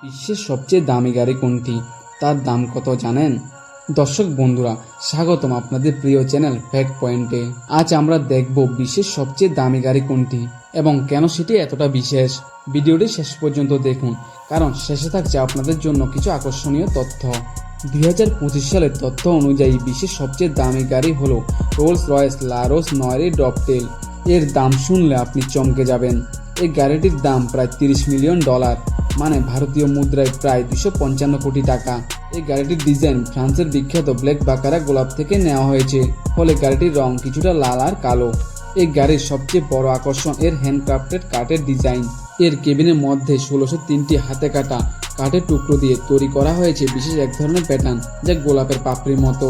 বিশ্বের সবচেয়ে দামি গাড়ি কোনটি, তার দাম কত জানেন? দর্শক বন্ধুরা, স্বাগতম আপনাদের প্রিয় চ্যানেল ফ্যাক্ট পয়েন্টে। আজ আমরা দেখব বিশ্বের সবচেয়ে দামি গাড়ি কোনটি এবং কেন সেটি এতটা বিশেষ। ভিডিওটি শেষ পর্যন্ত দেখুন, কারণ শেষে থাকছে আপনাদের জন্য কিছু আকর্ষণীয় তথ্য। 2025 সালের তথ্য অনুযায়ী বিশ্বের সবচেয়ে দামি গাড়ি হল রোলস রয়েস লারোস 9 ডবটেল। এর দাম শুনলে আপনি চমকে যাবেন। এই গাড়িটির দাম প্রায় $30 মিলিয়ন, মানে ভারতীয় মুদ্রায় প্রায় 255 কোটি টাকা। এই গাড়িটির ডিজাইন ফ্রান্সের বিখ্যাত ব্ল্যাক বাকারা গোলাপ থেকে নেওয়া হয়েছে, ফলে গাড়িটির রং কিছুটা লাল আর কালো। এই গাড়ির সবচেয়ে বড় আকর্ষণ এর হ্যান্ডক্রাফটেড কাঠের ডিজাইন। এর কেবিনের মধ্যে 1603টি হাতে কাটা কাঠের টুকরো দিয়ে তৈরি করা হয়েছে বিশেষ এক ধরনের প্যাটার্ন, যা গোলাপের পাপড়ির মতো।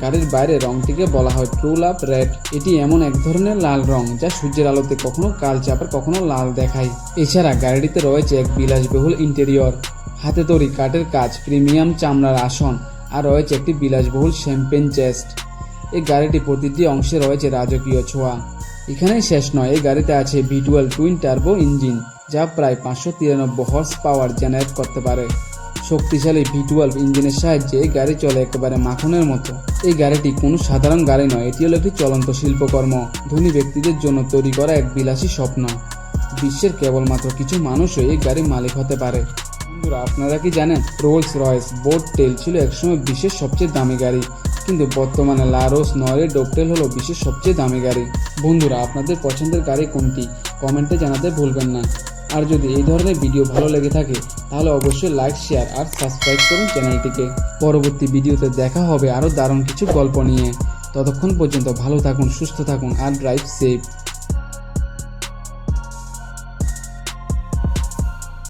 গাড়ির বাইরে রংটিকে বলা হয় ট্রু লাভ রেড। এটি এমন এক ধরনের লাল রং যা সূর্যের আলোতে কখনো কালচে আবার কখনো লাল দেখায়। এছাড়া গাড়িটিতে রয়েছে এক বিলাসবহুল ইন্টেরিয়র, হাতে তৈরি কাঠের কাজ, প্রিমিয়াম চামড়ার আসন আর রয়েছে একটি বিলাসবহুল শ্যাম্পেন চেস্ট। এই গাড়িটি প্রতিটি অংশে রয়েছে রাজকীয় ছোঁয়া। এখানেই শেষ নয়, এই গাড়িতে আছে V12 টুইন টার্বো ইঞ্জিন, যা প্রায় 593 হর্স পাওয়ার জেনারেট করতে পারে। শক্তিশালী V12 ইঞ্জিনের সাহায্যে এই গাড়ি চলে একেবারে মাখনের মতো। এই গাড়িটি কোনো সাধারণ গাড়ি নয়, এটি হলো একটি চলন্ত শিল্পকর্ম, ধনী ব্যক্তিদের জন্য তৈরি করা এক বিলাসী স্বপ্ন। বিশ্বের কেবলমাত্র কিছু মানুষই এই গাড়ির মালিক হতে পারে। বন্ধুরা, আপনারা কি জানেন রোলস রয়েস বোট টেল ছিল একসময় বিশ্বের সবচেয়ে দামি গাড়ি, কিন্তু বর্তমানে লারোস 9 ডবটেল হলো বিশ্বের সবচেয়ে দামি গাড়ি। বন্ধুরা, আপনাদের পছন্দের গাড়ি কোনটি কমেন্টে জানাতে ভুলবেন না। আর যদি এই ধরনের ভিডিও ভালো লেগে থাকে তাহলে অবশ্যই লাইক, শেয়ার আর সাবস্ক্রাইব করুন চ্যানেলটিকে। পরবর্তী ভিডিওতে দেখা হবে আরও দারুণ কিছু গল্প নিয়ে। ততক্ষণ পর্যন্ত ভালো থাকুন, সুস্থ থাকুন আর ড্রাইভ সেফ।